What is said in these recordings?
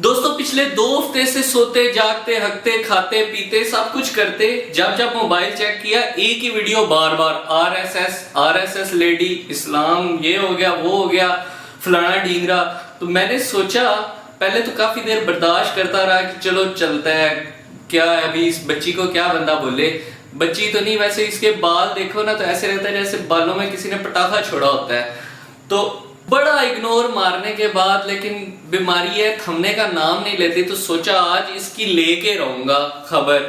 दोस्तों पिछले 2 हफ्ते से सोते जागते हकते खाते पीते सब कुछ करते जब जब मोबाइल चेक किया एक ही वीडियो बार बार आरएसएस लेडी इस्लाम, ये हो गया वो हो गया फलाना ढींगरा। तो मैंने सोचा पहले तो काफी देर बर्दाश्त करता रहा कि चलो चलता है, क्या अभी इस बच्ची को क्या बंदा बोले। बच्ची तो नहीं, वैसे इसके बाल देखो ना तो ऐसे रहता है जैसे बालों में किसी ने पटाखा छोड़ा होता है। तो बड़ा इग्नोर मारने के बाद, लेकिन बीमारी है थमने का नाम नहीं लेती, तो सोचा आज इसकी लेके रहूंगा खबर।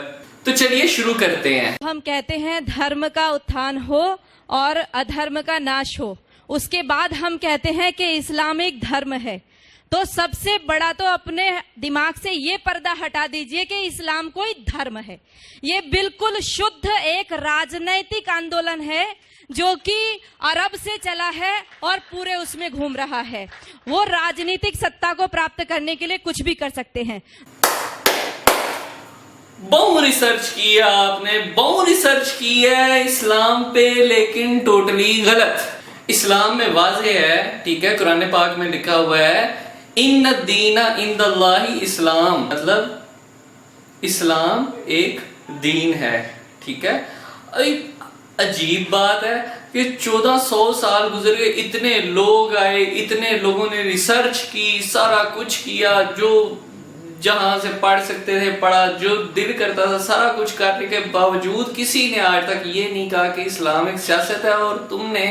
तो चलिए शुरू करते हैं। हम कहते हैं धर्म का उत्थान हो और अधर्म का नाश हो, उसके बाद हम कहते हैं कि इस्लाम एक धर्म है। तो सबसे बड़ा तो अपने दिमाग से ये पर्दा हटा दीजिए कि इस्लाम कोई धर्म है। ये बिल्कुल शुद्ध एक राजनैतिक आंदोलन है जो कि अरब से चला है और पूरे उसमें घूम रहा है। वो राजनीतिक सत्ता को प्राप्त करने के लिए कुछ भी कर सकते हैं। बहुत रिसर्च किया आपने, बहुत रिसर्च की है इस्लाम पे, लेकिन टोटली गलत। इस्लाम में वाज़ेह है, ठीक है, कुरान पाक में लिखा हुआ है इन्न दीना इंदल्लाहि इस्लाम, मतलब इस्लाम एक दीन है, ठीक है। अजीब बात है कि 1400 साल गुजर गए, इतने लोग आए, इतने लोगों ने रिसर्च की, सारा कुछ किया, जो जहां से पढ़ सकते थे पढ़ा, जो दिल करता था सारा कुछ करने के बावजूद किसी ने आज तक ये नहीं कहा कि इस्लाम एक सियासत है। और तुमने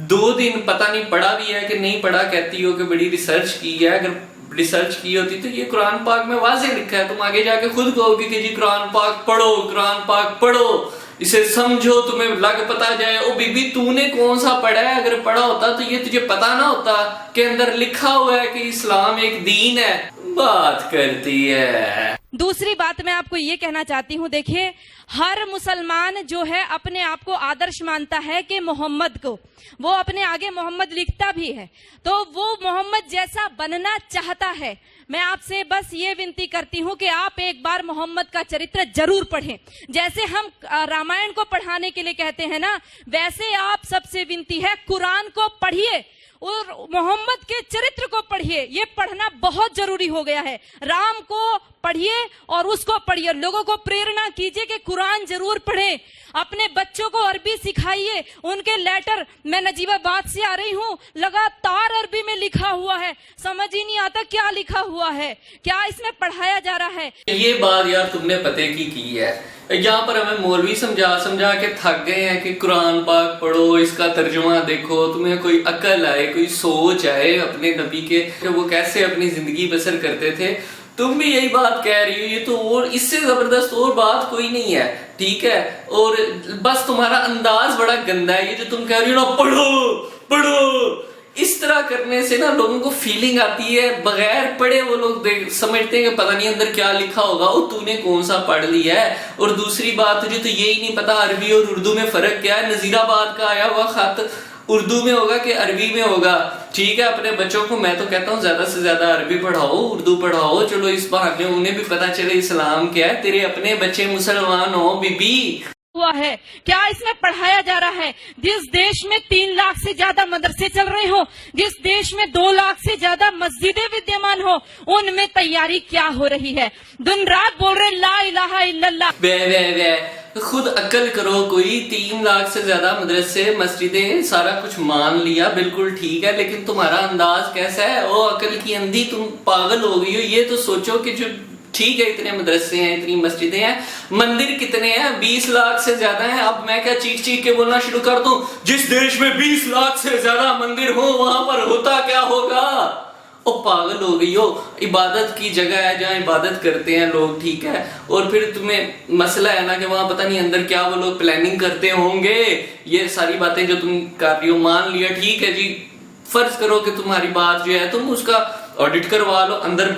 2 दिन पता नहीं पढ़ा भी है कि नहीं पढ़ा, कहती हो कि बड़ी रिसर्च की है। अगर रिसर्च की होती तो ये कुरान पाक में वाज़ेह लिखा है, तुम आगे जाके खुद कहोगे कि जी कुरान पाक पढ़ो, कुरान पाक पढ़ो, इसे समझो, तुम्हें लग पता जाए। ओ बीबी तूने कौन सा पढ़ा है? अगर पढ़ा होता तो ये तुझे पता ना होता कि अंदर लिखा हुआ है कि इस्लाम एक दीन है। बात करती है। दूसरी बात मैं आपको ये कहना चाहती हूँ, देखिए हर मुसलमान जो है अपने आप को आदर्श मानता है कि मोहम्मद को, वो अपने आगे मोहम्मद लिखता भी है, तो वो मोहम्मद जैसा बनना चाहता है। मैं आपसे बस ये विनती करती हूँ कि आप एक बार मोहम्मद का चरित्र जरूर पढ़ें। जैसे हम रामायण को पढ़ाने के लिए कहते हैं ना, वैसे आप सबसे विनती है कुरान को पढ़िए और मोहम्मद के चरित्र को पढ़िए। ये पढ़ना बहुत जरूरी हो गया है। राम को पढ़िए और उसको पढ़िए, लोगों को प्रेरणा कीजिए कि कुरान जरूर पढ़ें। अपने बच्चों को अरबी सिखाइए, उनके लेटर, मैं नजीबाबाद से आ रही हूँ, लगातार अरबी में लिखा हुआ है, समझ ही नहीं आता क्या लिखा हुआ है, क्या इसमें पढ़ाया जा रहा है। ये बात यार तुमने पते की है। यहाँ पर हमें मौलवी समझा के थक गए हैं कि कुरान पाक पढ़ो, इसका तर्जुमा देखो, तुम्हें कोई अकल आए, कोई सोच आए अपने नबी के वो कैसे अपनी जिंदगी बसर करते थे। तुम भी यही बात कह रही हो, ये तो और इससे जबरदस्त और बात कोई नहीं है, ठीक है। और बस तुम्हारा अंदाज बड़ा गंदा है, ये जो तुम कह रही हो ना पढ़ो पढ़ो, इस तरह करने से ना लोगों को फीलिंग आती है, बगैर पढ़े वो लोग समझते हैं कि पता नहीं अंदर क्या लिखा होगा। और तूने कौन सा पढ़ लिया है? और दूसरी बात तुझे तो यही नहीं पता अरबी और उर्दू में फर्क क्या है। नजीराबाद का आया हुआ खत उर्दू में होगा कि अरबी में होगा, ठीक है। अपने बच्चों को मैं तो कहता हूँ ज्यादा से ज्यादा अरबी पढ़ाओ, उर्दू पढ़ाओ, चलो इस बहाने उन्हें भी पता चले इस्लाम क्या है। तेरे अपने बच्चे मुसलमान हो बीबी हुआ है, क्या इसमें पढ़ाया जा रहा है? जिस देश में 3 लाख से ज्यादा मदरसे चल रहे हो, जिस देश में 2 लाख से ज्यादा मस्जिदें विद्यमान हो, उनमें तैयारी क्या हो रही है? दिन रात बोल रहे ला इलाहा इल्लल्लाह। खुद अक्ल करो कोई। 3 लाख से ज्यादा मदरसे मस्जिदें सारा कुछ मान लिया, बिल्कुल ठीक है, लेकिन तुम्हारा अंदाज कैसा है? ओ अकल की अंधी, तुम पागल हो गई हो। ये तो सोचो कि जो ठीक है इतने मदरसे हैं, इतनी मस्जिदें हैं, मंदिर कितने हैं? 20 लाख से ज्यादा हैं। अब मैं क्या चीख चीख के बोलना शुरू कर दूं? जिस देश में 20 लाख से ज्यादा मंदिर हो वहां पर होता क्या होगा? ओ पागल हो गई हो। इबादत की जगह है जहाँ इबादत करते हैं लोग, ठीक है। और फिर तुम्हें मसला है ना कि वहां पता नहीं अंदर क्या वो लोग प्लानिंग करते होंगे। ये सारी बातें जो तुम कर रही हो, मान लिया ठीक है जी, फर्ज करो कि तुम्हारी बात जो है तुम उसका ऑडिट करवा लो, अंदर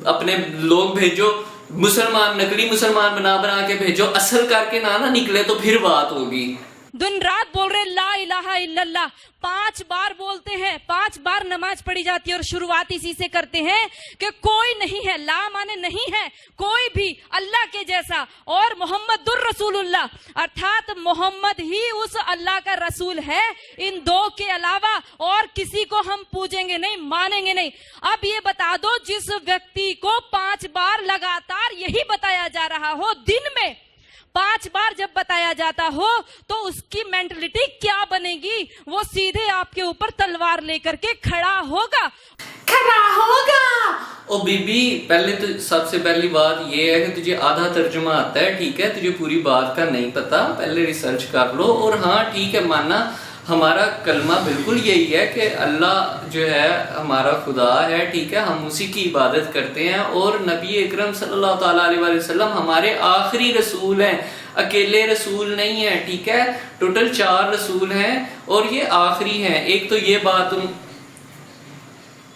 अपने लोग भेजो, मुसलमान नकली मुसलमान बना के भेजो, असल करके ना निकले तो फिर बात होगी। दिन रात बोल रहे ला इलाहा इल्लल्लाह, 5 बार बोलते हैं, 5 बार नमाज पढ़ी जाती है और शुरुआत इसी से करते हैं कि कोई नहीं है, ला माने नहीं है कोई भी अल्लाह के जैसा, और मोहम्मदुर रसूलुल्लाह अर्थात मोहम्मद ही उस अल्लाह का रसूल है, इन दो के अलावा और किसी को हम पूजेंगे नहीं, मानेंगे नहीं। अब ये बता दो, जिस व्यक्ति को 5 बार लगातार यही बताया जा रहा हो, दिन में 5 बार जब बताया जाता हो, तो उसकी मेंटलिटी क्या बनेगी? वो सीधे आपके ऊपर तलवार लेकर के खड़ा होगा। ओ बीबी, पहले तो सबसे पहली बात ये है कि तुझे आधा तर्जुमा आता है, ठीक है, तुझे पूरी बात का नहीं पता, पहले रिसर्च कर लो। और हाँ ठीक है, माना हमारा कलमा बिल्कुल यही है कि अल्लाह जो है हमारा खुदा है, ठीक है, हम उसी की इबादत करते हैं, और नबी अकरम सल्लल्लाहु ताला अलैहि वसल्लम हमारे आखिरी रसूल हैं, अकेले रसूल नहीं है, ठीक है, टोटल 4 रसूल हैं और ये आखिरी हैं। एक तो ये बात तुम,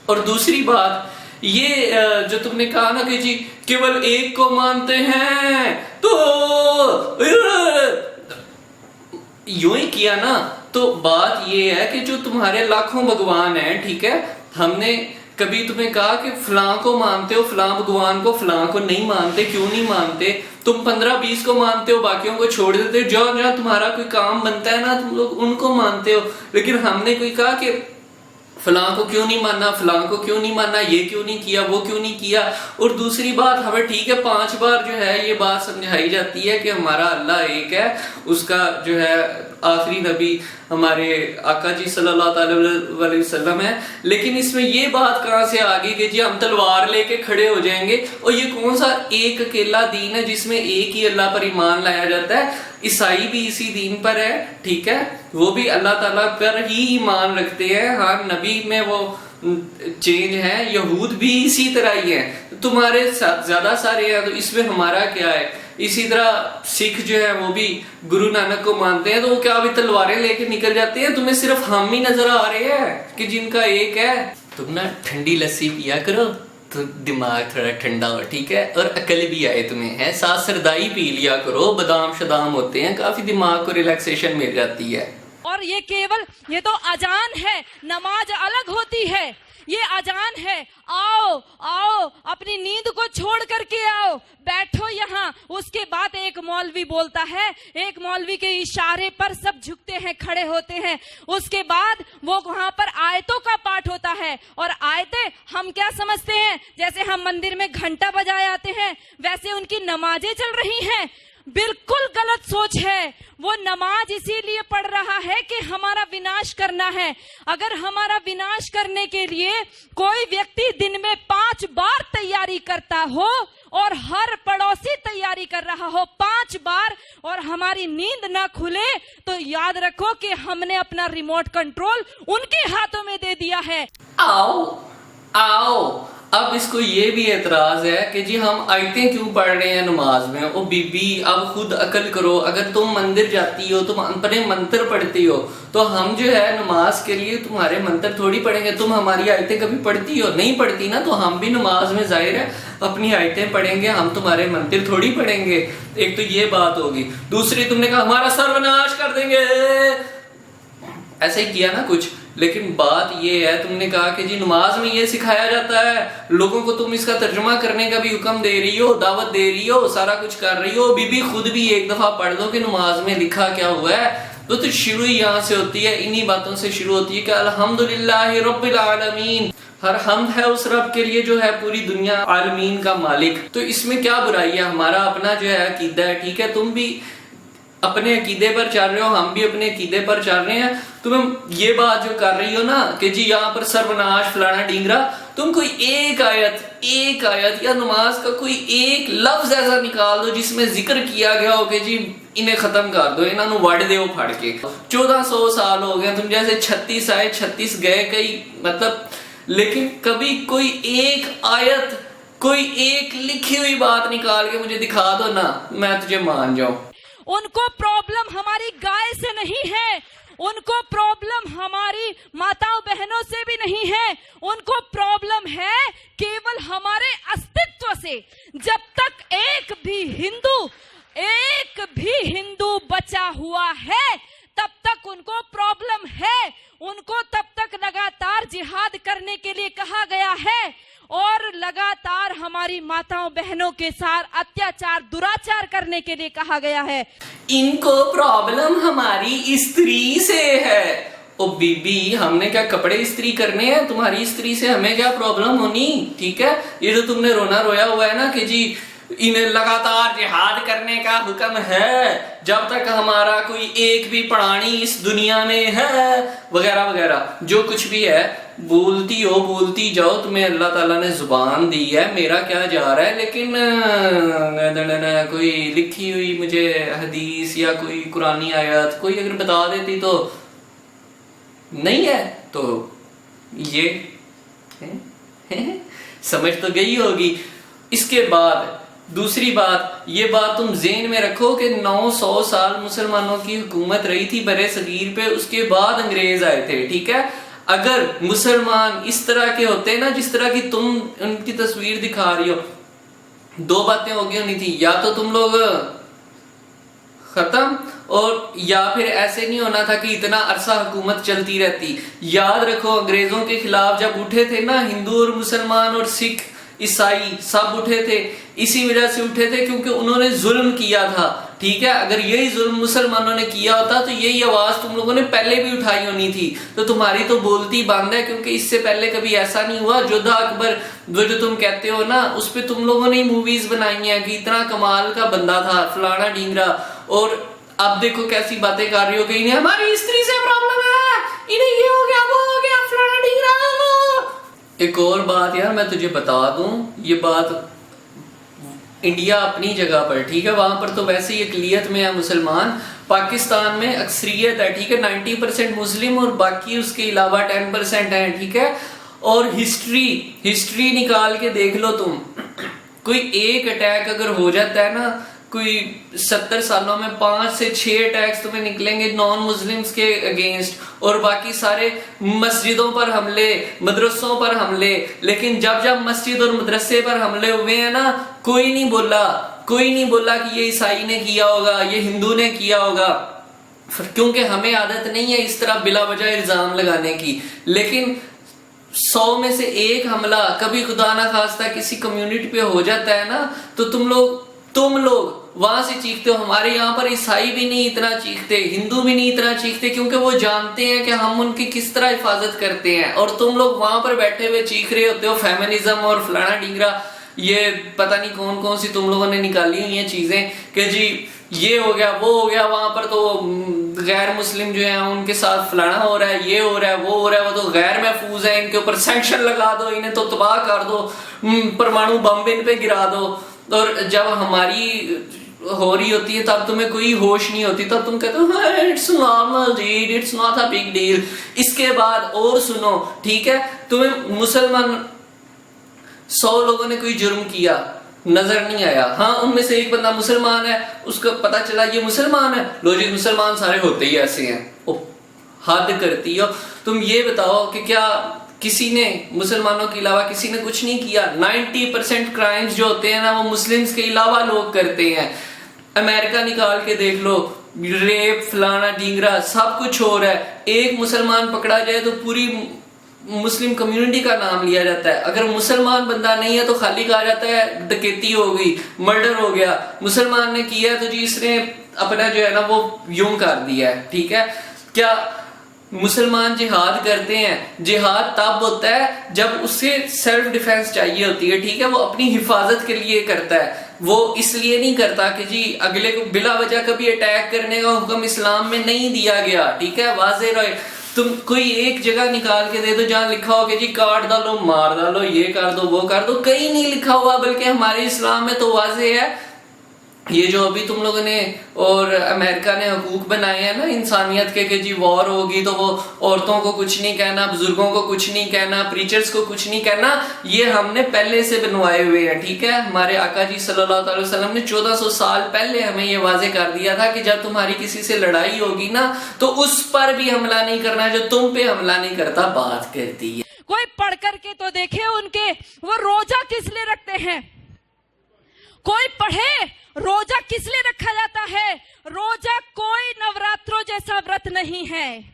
और दूसरी बात ये जो तुमने कहा ना कि जी केवल एक को मानते हैं, तो यूं ही किया ना, तो बात ये है कि जो तुम्हारे लाखों भगवान हैं, ठीक है, हमने कभी तुम्हें कहा कि फलां को मानते हो, फलां भगवान को, फलां को नहीं मानते, क्यों नहीं मानते? तुम 15-20 को मानते हो, बाकियों को छोड़ देते हो, जहाँ जहाँ तुम्हारा कोई काम बनता है ना, तुम लोग उनको मानते हो। लेकिन हमने कोई कहा कि फलां को क्यों नहीं मानना, फलां को क्यों नहीं मानना, ये क्यों नहीं किया, वो क्यों नहीं किया? और दूसरी बात, हमें ठीक है 5 बार जो है ये बात समझाई जाती है कि हमारा अल्लाह एक है, उसका जो है आखिरी नबी हमारे आका जी सल्लल्लाहु अलैहि वसल्लम है। लेकिन इसमें ये बात कहां से आ गई कि जी हम तलवार लेके खड़े हो जाएंगे? और ये कौन सा एक अकेला दीन है जिसमें एक ही अल्लाह पर ईमान लाया जाता है? ईसाई भी इसी दीन पर है, ठीक है, वो भी अल्लाह ताला पर ही ईमान रखते हैं। हाँ, नबी में वो चेंज है, यहूद भी इसी तरह ही है, तुम्हारे साथ ज्यादा सारे हैं, तो इसमें हमारा क्या है? इसी तरह सिख जो है वो भी गुरु नानक को मानते हैं, तो वो क्या अभी तलवारें लेके निकल जाते हैं? तुम्हें सिर्फ हम ही नजर आ रहे हैं कि जिनका एक है। तुम ना ठंडी लस्सी पिया करो तो दिमाग थोड़ा ठंडा हो, ठीक है, और अकल भी आए तुम्हें, है, साथ सरदाई पी लिया करो, बादाम शदाम होते हैं, काफी दिमाग को रिलैक्सेशन मिल जाती है। और ये केवल, ये तो अजान है, नमाज अलग होती है, ये अजान है, आओ आओ अपनी नींद को छोड़ करके आओ, बैठो यहाँ। उसके बाद एक मौलवी बोलता है, एक मौलवी के इशारे पर सब झुकते हैं, खड़े होते हैं। उसके बाद वो वहां पर आयतों का पाठ होता है, और आयतें हम क्या समझते हैं, जैसे हम मंदिर में घंटा बजाए आते हैं, वैसे उनकी नमाजें चल रही हैं। बिल्कुल गलत सोच है। वो नमाज इसीलिए पढ़ रहा है कि हमारा विनाश करना है। अगर हमारा विनाश करने के लिए कोई व्यक्ति दिन में 5 बार तैयारी करता हो, और हर पड़ोसी तैयारी कर रहा हो 5 बार, और हमारी नींद ना खुले, तो याद रखो कि हमने अपना रिमोट कंट्रोल उनके हाथों में दे दिया है। आओ आओ, अब इसको ये भी एतराज है कि जी हम आयतें क्यों पढ़ रहे हैं नमाज में? ओ बीबी, अब खुद अकल करो। अगर तुम मंदिर जाती हो, तुम अपने मंत्र पढ़ती हो, तो हम जो है नमाज के लिए तुम्हारे मंत्र थोड़ी पढ़ेंगे। तुम हमारी आयतें कभी पढ़ती हो? नहीं पढ़ती ना, तो हम भी नमाज में जाहिर है अपनी आयतें पढ़ेंगे, हम तुम्हारे मंत्र थोड़ी पढ़ेंगे। एक तो ये बात होगी। दूसरी, तुमने कहा हमारा सर्वनाश कर देंगे, ऐसे ही किया ना कुछ। लेकिन बात ये है, तुमने कहा कि जी नमाज में ये सिखाया जाता है, लोगों को तुम इसका तर्जुमा करने का भी हुक्म दे रही हो, दावत दे रही हो, सारा कुछ कर रही हो। बीबी खुद भी एक दफा पढ़ दो कि नमाज में लिखा क्या हुआ है, तो शुरू ही यहाँ से होती है, इन्हीं बातों से शुरू होती है कि अल्हम्दुलिल्लाहि रब्बिल आलमीन, हर हमद है उस रब के लिए जो है पूरी दुनिया आलमीन का मालिक। तो इसमें क्या बुराई है? हमारा अपना जो है अकीदा है, ठीक है, तुम भी अपने अकीदे पर चल रहे हो, हम भी अपने अकीदे पर चल रहे हैं। तुम ये बात जो कर रही हो ना कि जी यहाँ पर सर्वनाश फलाना ढींगरा, तुम कोई एक आयत या नमाज का कोई एक लफ्ज ऐसा निकाल दो जिसमें जिक्र किया गया हो कि जी इन्हें खत्म कर दो, इन्हों वड़ दो फाड़ के। 1400 साल हो गए, तुम जैसे 36 आए 36 गए कई, मतलब, लेकिन कभी कोई एक आयत, कोई एक लिखी हुई बात निकाल के मुझे दिखा दो ना, मैं तुझे मान जाऊं। उनको प्रॉब्लम हमारी गाय से नहीं है, उनको प्रॉब्लम हमारी माताओं बहनों से भी नहीं है, उनको प्रॉब्लम है केवल हमारे अस्तित्व से। जब तक एक भी हिंदू बचा हुआ है, तक उनको प्रॉब्लम है, उनको तब तक लगातार जिहाद करने के लिए कहा गया है और लगातार हमारी माताओं बहनों के साथ अत्याचार दुराचार करने के लिए कहा गया है। इनको प्रॉब्लम हमारी स्त्री से है। ओ बीबी, हमने क्या कपड़े इस्त्री करने हैं? तुम्हारी स्त्री से हमें क्या प्रॉब्लम होनी? ठीक है, ये जो तुमने रोना रोया हुआ है ना कि जी इन्हें लगातार जिहाद करने का हुक्म है जब तक हमारा कोई एक भी प्राणी इस दुनिया में है, वगैरह वगैरह, जो कुछ भी है बोलती हो, बोलती जाओ। तुम्हें अल्लाह ताला ने जुबान दी है, मेरा क्या जा रहा है। लेकिन कोई लिखी हुई मुझे हदीस या कोई कुरानी आयत कोई अगर बता देती तो नहीं है, तो ये समझ तो गई होगी। इसके बाद दूसरी बात, ये बात तुम ज़हन में रखो कि 900 साल मुसलमानों की हुकूमत रही थी बरे सगीर पे, उसके बाद अंग्रेज आए थे। ठीक है, अगर मुसलमान इस तरह के होते ना जिस तरह की तुम उनकी तस्वीर दिखा रही हो, दो बातें होगी होनी थी, या तो तुम लोग खत्म, और या फिर ऐसे नहीं होना था कि इतना अरसा हुकूमत चलती रहती। याद रखो, अंग्रेजों के खिलाफ जब उठे थे ना, हिंदू और मुसलमान और सिख ईसाई सब उठे थे, इसी वजह से उठे थे क्योंकि उन्होंने जुल्म किया था। ठीक है, अगर यही जुल्म मुसलमानों ने किया होता तो यही आवाज तुम लोगों ने पहले भी उठाई होनी थी। तो तुम्हारी तो बोलती बंद है, क्योंकि इससे पहले कभी ऐसा नहीं हुआ। जोधा अकबर वो जो तुम कहते हो ना, उस पे तुम लोगों ने मूवीज बनाई हैं कि इतना कमाल का बंदा था फलाना ढींगरा, और अब देखो कैसी बातें कर रही हो कि इन्हें हमारी स्त्री से प्रॉब्लम है, इन्हें ये हो गया वो हो गया फलाना ढींगरा। एक और बात यार मैं तुझे बता दूं, ये बात इंडिया अपनी जगह पर, ठीक है, वहां पर तो वैसे ही अकलियत में है मुसलमान, पाकिस्तान में अक्सरियत है। ठीक है, 90% मुस्लिम और बाकी उसके अलावा 10% है। ठीक है, और हिस्ट्री निकाल के देख लो तुम, कोई एक अटैक अगर हो जाता है ना, कोई 70 सालों में 5 से 6 अटैक्स तुम्हें निकलेंगे नॉन मुस्लिम्स के अगेंस्ट, और बाकी सारे मस्जिदों पर हमले, मदरसों पर हमले। लेकिन जब जब मस्जिद और मदरसे पर हमले हुए हैं ना, कोई नहीं बोला कि ये ईसाई ने किया होगा, ये हिंदू ने किया होगा, क्योंकि हमें आदत नहीं है इस तरह बिला वजह इल्जाम लगाने की। लेकिन 100 में से एक हमला कभी खुदा ना खास्ता किसी कम्युनिटी पे हो जाता है ना, तो तुम लोग वहां से चीखते हो। हमारे यहाँ पर ईसाई भी नहीं इतना चीखते, हिंदू भी नहीं इतना चीखते, क्योंकि वो जानते हैं कि हम उनकी किस तरह हिफाजत करते हैं। और तुम लोग वहां पर बैठे हुए चीख रहे होते हो फेमिनिज्म और फलाना ढींगरा, ये पता नहीं कौन कौन सी तुम लोगों ने निकाली हुई हैं चीजें कि जी ये हो गया वो हो गया, वहां पर तो गैर मुस्लिम जो है उनके साथ फलाना हो रहा है, ये हो रहा है वो हो रहा है, वो तो गैर महफूज है, इनके ऊपर सैंक्शन लगा दो, इन्हें तो तबाह कर दो, परमाणु बम इन पे गिरा दो। और जब हमारी हो रही होती है तब तुम्हें कोई होश नहीं होती, तब तुम कहते हो इट्स नॉर्मल जी, it's not a big deal. इसके बाद और सुनो, ठीक है, तुम्हें मुसलमान 100 लोगों ने कोई जुर्म किया, नजर नहीं आया, हाँ उनमें से एक बंदा मुसलमान है, उसको पता चला ये मुसलमान है, लो जी मुसलमान सारे होते ही ऐसे हैं। ओ हद करती हो तुम। ये बताओ कि क्या किसी ने मुसलमानों के अलावा किसी ने कुछ नहीं किया? 90% क्राइम्स जो होते हैं ना वो मुस्लिम्स के अलावा लोग करते हैं। अमेरिका निकाल के देख लो, रेप फलाना ढींगरा सब कुछ हो रहा है। एक मुसलमान पकड़ा जाए तो पूरी मुस्लिम कम्युनिटी का नाम लिया जाता है। अगर मुसलमान बंदा नहीं है तो खाली कहा जाता है डकैती हो गई, मर्डर हो गया। मुसलमान ने किया तो जी इसने अपना जो है ना वो यूं कर दिया है। ठीक है, क्या मुसलमान जिहाद करते हैं? जिहाद तब होता है जब उसे सेल्फ डिफेंस चाहिए होती है। ठीक है, वो अपनी हिफाजत के लिए करता है, वो इसलिए नहीं करता कि जी अगले को बिला वजह कभी अटैक करने का हुक्म इस्लाम में नहीं दिया गया। ठीक है, वाज़े रहे। तुम कोई एक जगह निकाल के दे दो जहां लिखा हो कि जी काट डालो, मार डालो, ये कर दो, वो कर दो, कहीं नहीं लिखा हुआ। बल्कि हमारे इस्लाम में तो वाज़े है, ये जो अभी तुम लोगों ने और अमेरिका ने हकूक बनाए हैं ना इंसानियत के कि जी वॉर होगी तो वो औरतों को कुछ नहीं कहना, बुजुर्गों को कुछ नहीं कहना, प्रीचर्स को कुछ नहीं कहना, ये हमने पहले से बनवाए हुए हैं। ठीक है, हमारे आका जी सल्लल्लाहु अलैहि वसल्लम ने 1400 साल पहले हमें ये वाजे कर दिया था कि जब तुम्हारी किसी से लड़ाई होगी ना तो उस पर भी हमला नहीं करना जो तुम पे हमला नहीं करता। बात करती है कोई पढ़ करके तो देखे उनके वो रोजा किस लिए रखते हैं। कोई पढ़े रोजा किस लिए रखा जाता है? रोजा कोई नवरात्रों जैसा व्रत नहीं है,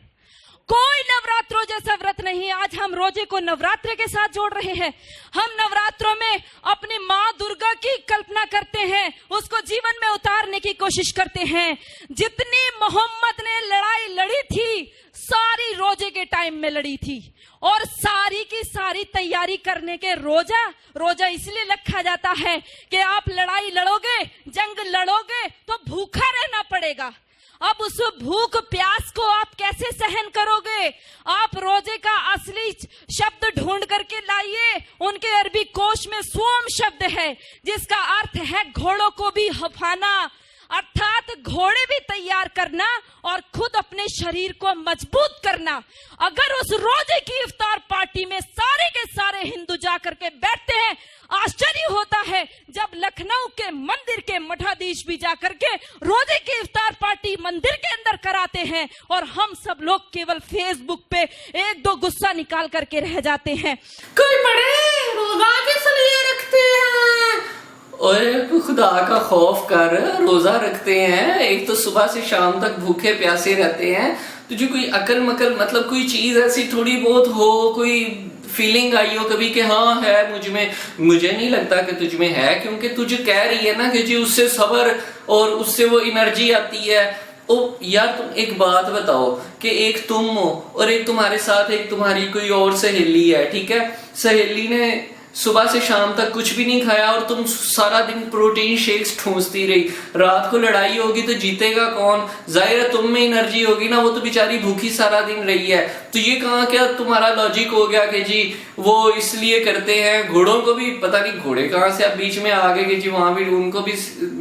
कोई नवरात्रों जैसा व्रत नहीं। आज हम रोजे को नवरात्रे के साथ जोड़ रहे हैं। हम नवरात्रों में अपनी माँ दुर्गा की कल्पना करते हैं, उसको जीवन में उतारने की कोशिश करते हैं। जितनी मोहम्मद ने लड़ाई लड़ी थी, सारी रोजे के टाइम में लड़ी थी, और सारी की सारी तैयारी करने के रोजा इसलिए रखा जाता है कि आप लड़ाई लड़ोगे, जंग लड़ोगे तो भूखा रहना पड़ेगा। अब उस भूख प्यास को आप कैसे सहन करोगे? आप रोजे का असली शब्द ढूंढ करके लाइए। उनके अरबी कोश में सोम शब्द है, जिसका अर्थ है घोड़ों को भी हफाना, अर्थात घोड़े भी तैयार करना और खुद अपने शरीर को मजबूत करना। अगर उस रोजे की इफ्तार पार्टी में सारे के सारे हिंदू जाकर के बैठते हैं, आश्चर्य होता है जब लखनऊ के मंदिर के मठाधीश भी जाकर के रोजे की इफ्तार पार्टी मंदिर के अंदर कराते हैं, और हम सब लोग केवल फेसबुक पे एक दो गुस्सा निकाल करके रह जाते हैं। कोई बड़े रोजा किस लिए रखते हैं? और खुदा का खौफ कर रोजा रखते हैं। एक तो सुबह से शाम तक भूखे प्यासे रहते हैं। तुझे कोई अकल मकल मतलब कोई चीज ऐसी थोड़ी बहुत हो, कोई फीलिंग आई हो कभी कि हाँ है मुझ में? मुझे नहीं लगता कि तुझ में है, क्योंकि तुझे कह रही है ना कि जी उससे सब्र और उससे वो एनर्जी आती है। ओ यार तुम एक बात बताओ कि एक तुम हो और एक तुम्हारे साथ एक तुम्हारी कोई और सहेली है, ठीक है? सहेली ने सुबह से शाम तक कुछ भी नहीं खाया और तुम सारा दिन प्रोटीन शेक्स ठूंसती रही। रात को लड़ाई होगी तो जीतेगा कौन? जाहिर है तुम में एनर्जी होगी ना, वो तो बेचारी भूखी सारा दिन रही है। तो ये कहाँ क्या तुम्हारा लॉजिक हो गया कि जी वो इसलिए करते हैं? घोड़ों को भी पता नहीं घोड़े कहाँ से अब बीच में आ गए कि जी वहां भी उनको भी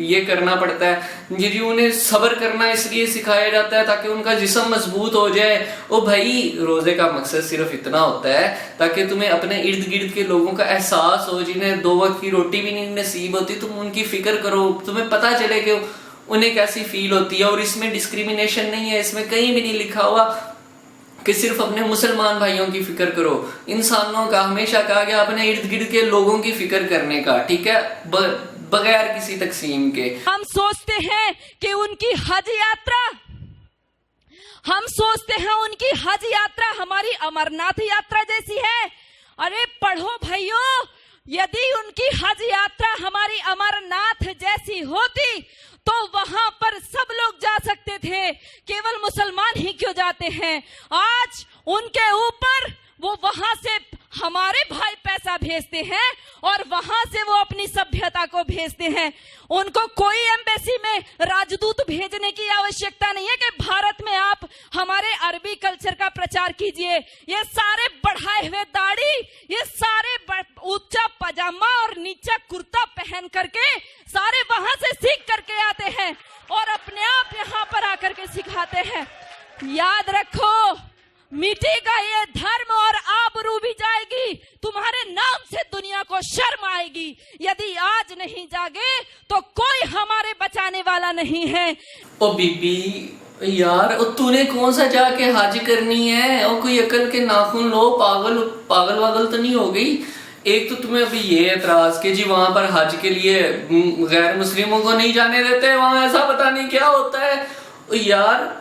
ये करना पड़ता है। जी उन्हें सब्र करना इसलिए सिखाया जाता है ताकि उनका जिस्म मजबूत हो जाए। ओ भाई, रोजे का मकसद सिर्फ इतना होता है ताकि तुम्हें अपने इर्द गिर्द के लोगों का एहसास हो, जिन्हें 2 वक्त की रोटी भी नहीं नसीब होती, तुम उनकी फिक्र करो, तुम्हें पता चले कि उन्हें कैसी फील होती है। और इसमें डिस्क्रिमिनेशन नहीं है, इसमें कहीं भी नहीं लिखा हुआ कि सिर्फ अपने मुसलमान भाइयों की फिक्र करो। इंसानों का हमेशा कहा गया अपने इर्द गिर्द के लोगों की फिक्र करने का, ठीक है, बगैर किसी तकसीम के। हम सोचते हैं कि उनकी हज यात्रा, हम सोचते हैं उनकी हज यात्रा हमारी अमरनाथ यात्रा जैसी है। अरे पढ़ो भाइयों, यदि उनकी हज यात्रा हमारी अमरनाथ जैसी होती तो वहां पर सब लोग जा सकते थे, केवल मुसलमान ही क्यों जाते हैं? आज उनके ऊपर वो वहां से हमारे भाई पैसा भेजते हैं और वहां से वो अपनी सभ्यता को भेजते हैं। उनको कोई एम्बेसी में राजदूत भेजने की आवश्यकता नहीं है कि भारत में आप हमारे अरबी कल्चर का प्रचार कीजिए। ये सारे बढ़ाए हुए दाढ़ी, ये सारे ऊंचा पजामा और नीचा कुर्ता पहन करके सारे वहां से सीख करके आते हैं और अपने आप यहाँ पर आकर के सिखाते हैं। याद रखो, मिटेगा ये धर्म और आबरू भी जाएगी, तुम्हारे नाम से दुनिया को शर्म आएगी। यदि आज नहीं जागे तो कोई हमारे बचाने वाला नहीं है। ओ बीबी यार, तूने कौन सा जाके हज करनी है? और कोई अकल के नाखून लो, पागल वागल तो नहीं हो गई? एक तो तुम्हें अभी ये एतराज कि जी वहां पर हज के लिए गैर मुस्लिमों को नहीं जाने देते, वहां ऐसा पता नहीं क्या होता है। यार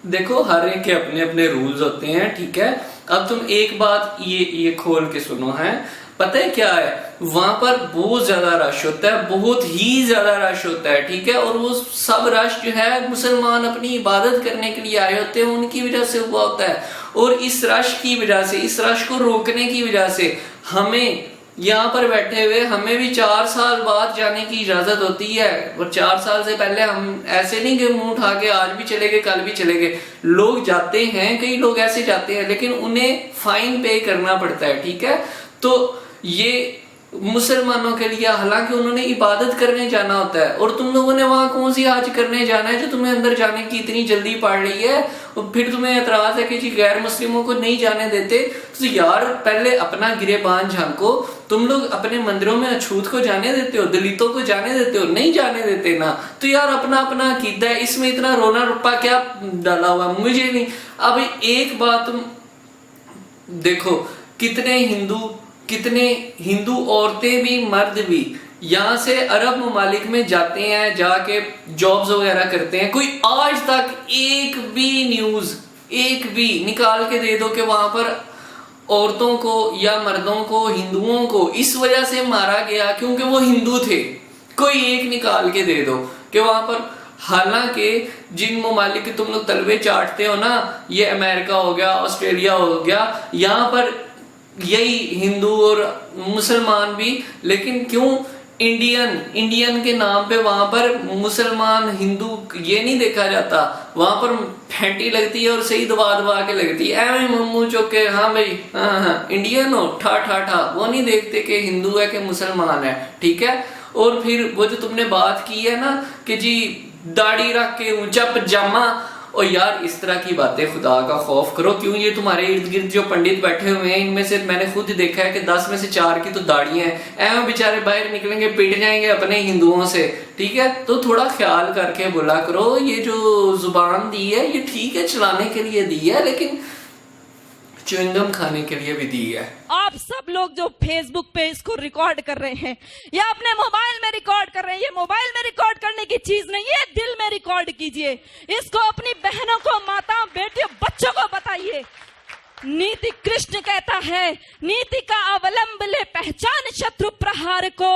देखो, हर एक के अपने अपने रूल्स होते हैं, ठीक है? अब तुम एक बात ये खोल के सुनो है, पता है क्या है? वहां पर बहुत ज्यादा रश होता है, बहुत ही ज्यादा रश होता है, ठीक है? और वो सब रश जो है मुसलमान अपनी इबादत करने के लिए आए होते हैं, उनकी वजह से हुआ होता है। और इस रश की वजह से, इस रश को रोकने की वजह से हमें यहाँ पर बैठे हुए हमें भी 4 साल बाद जाने की इजाजत होती है। और 4 साल से पहले हम ऐसे नहीं कि मुंह उठा के आज भी चले गए कल भी चले गए। लोग जाते हैं, कई लोग ऐसे जाते हैं, लेकिन उन्हें फाइन पे करना पड़ता है, ठीक है? तो ये मुसलमानों के लिए, हालांकि उन्होंने इबादत करने जाना होता है, और तुम लोगों ने वहां कौन सी हज करने जाना है जो तुम्हें अंदर जाने की इतनी जल्दी पड़ रही है? और फिर तुम्हें एतराज है कि जी गैर मुस्लिमों को नहीं जाने देते। तो यार पहले अपना गिरेबान झांको। तुम लोग अपने मंदिरों में अछूत को जाने देते हो, दलितों को जाने देते हो, नहीं जाने देते ना? तो यार अपना अपना अकीदा है, इसमें इतना रोना रुपा क्या डाला हुआ? मुझे नहीं। अब एक बात तुम देखो, कितने हिंदू औरतें भी मर्द भी यहाँ से अरब ममालिक में जाते हैं, जाके जॉब्स वगैरह करते हैं, कोई आज तक एक भी न्यूज एक भी निकाल के दे दो कि वहां पर औरतों को या मर्दों को, हिंदुओं को इस वजह से मारा गया क्योंकि वो हिंदू थे, कोई एक निकाल के दे दो कि वहां पर। हालांकि जिन ममालिक के तुम लोग तलवे चाटते हो ना, ये अमेरिका हो गया, ऑस्ट्रेलिया हो गया, यहाँ पर यही हिंदू और मुसलमान भी, लेकिन क्यों इंडियन के नाम पे वहां पर मुसलमान हिंदू ये नहीं देखा जाता, वहां पर फैंटी लगती है और सही दबा दबा के लगती है, ऐਵੇਂ मुंह चौक के हाँ भाई हाँ इंडियन हो ठा ठा ठा, वो नहीं देखते कि हिंदू है कि मुसलमान है, ठीक है। और फिर वो जो तुमने बात की है ना कि जी दाढ़ी रख के ऊंचा पजामा, और यार इस तरह की बातें खुदा का खौफ करो। क्यों ये तुम्हारे इर्द गिर्द जो पंडित बैठे हुए हैं, इनमें से मैंने खुद देखा है कि 10 में से 4 की तो दाढ़ियां हैं, ऐसे बेचारे बाहर निकलेंगे पिट जाएंगे अपने हिंदुओं से, ठीक है। तो थोड़ा ख्याल करके बोला करो, ये जो जुबान दी है ये ठीक है चलाने के लिए दी है, लेकिन च्युइंगम खाने के लिए भी दी है। आप सब लोग जो फेसबुक पे इसको रिकॉर्ड कर रहे हैं या अपने मोबाइल में रिकॉर्ड कर रहे हैं, ये मोबाइल में रिकॉर्ड करने की चीज नहीं है, दिल में रिकॉर्ड कीजिए। इसको अपनी बहनों को, माताओं, बेटियों, बच्चों को बताइए। नीति कृष्ण कहता है, नीति का अवलंब ले पहचान शत्रु प्रहार को,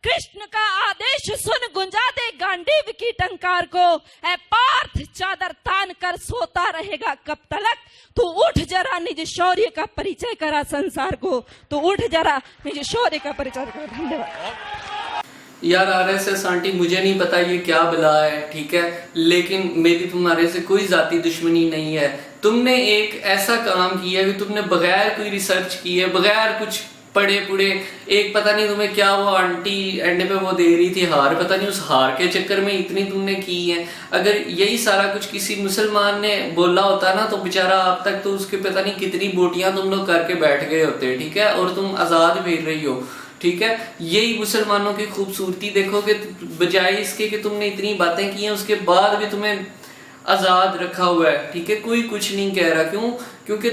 कृष्ण का आदेश सुन गुंजा दे गांडीव की टंकार को, ऐ पार्थ चादर तान कर सोता रहेगा कब तलक, तू उठ जरा निज शौर्य का परिचय करा संसार को, तू उठ जरा निज शौर्य का परिचय करा। धन्यवाद। यार आरएसएस आंटी, मुझे नहीं पता ये क्या बला है, ठीक है, लेकिन मेरी तुम्हारे से कोई जाती दुश्मनी नहीं है। तुमने एक ऐसा काम किया कि तुमने बगैर कोई रिसर्च किए, बगैर कुछ पढ़े पुढ़े, एक पता नहीं तुम्हें क्या वो आंटी एंड पे वो दे रही थी हार, पता नहीं उस हार के चक्कर में इतनी तुमने की है। अगर यही सारा कुछ किसी मुसलमान ने बोला होता ना तो बेचारा आप तक तो उसके पता नहीं कितनी बोटियां तुम लोग करके बैठ गए होते, ठीक है, और तुम आजाद फिर रही हो, ठीक है। यही मुसलमानों की खूबसूरती देखो कि बजाय इसके कि तुमने इतनी बातें की हैं उसके बाद भी तुम्हें आजाद रखा हुआ है, ठीक है, कोई कुछ नहीं कह रहा। क्यों? क्योंकि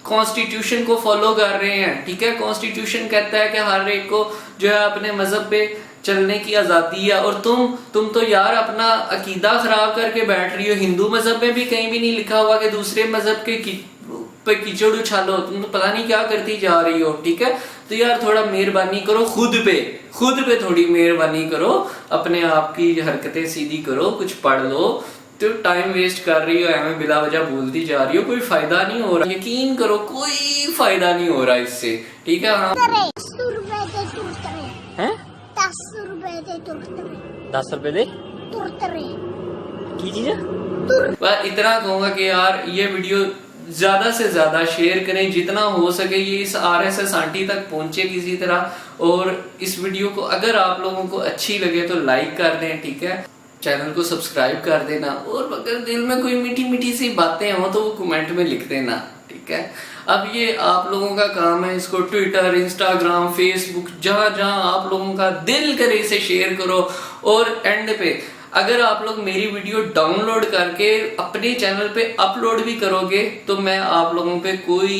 कॉन्स्टिट्यूशन को फॉलो कर रहे हैं, ठीक है। कॉन्स्टिट्यूशन कहता है कि हर एक को जो है अपने मजहब पे चलने की आजादी है, और तुम तो यार अपना अकीदा खराब करके बैठ रही हो। हिंदू मजहब में भी कहीं भी नहीं लिखा हुआ कि दूसरे मजहब के पे कीचड़ उछालो, तुम तो पता नहीं क्या करती जा रही हो, ठीक है। तो यार थोड़ा मेहरबानी करो, खुद पे थोड़ी मेहरबानी करो, अपने आप की हरकतें सीधी करो, कुछ पढ़ लो। तो टाइम वेस्ट कर रही हो, हमें बिला वजह बोलती जा रही हो, कोई फायदा नहीं हो रहा, यकीन करो कोई फायदा नहीं हो रहा इससे, ठीक है। हाँ 10 रुपए दे की चीज है। बस इतना कहूंगा कि यार ये वीडियो ज्यादा से ज्यादा शेयर करें, जितना हो सके ये इस आरएसएस आंटी तक पहुंचे किसी तरह। और इस वीडियो को अगर आप लोगों को अच्छी लगे तो लाइक कर दें, ठीक है, चैनल को सब्सक्राइब कर देना, और अगर दिल में कोई मीठी मीठी सी बातें हो तो वो कमेंट में लिख देना, ठीक है। अब ये आप लोगों का काम है, इसको ट्विटर, इंस्टाग्राम, फेसबुक, जहां जहां आप लोगों का दिल करे इसे शेयर करो। और एंड पे अगर आप लोग मेरी वीडियो डाउनलोड करके अपने चैनल पे अपलोड भी करोगे तो मैं आप लोगों पे कोई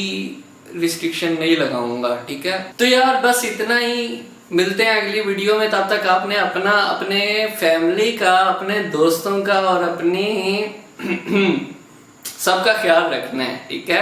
रिस्ट्रिक्शन नहीं लगाऊंगा, ठीक है। तो यार बस इतना ही, मिलते हैं अगली वीडियो में। तब तक आपने अपने फैमिली का, अपने दोस्तों का और अपने सबका ख्याल रखना है, ठीक है।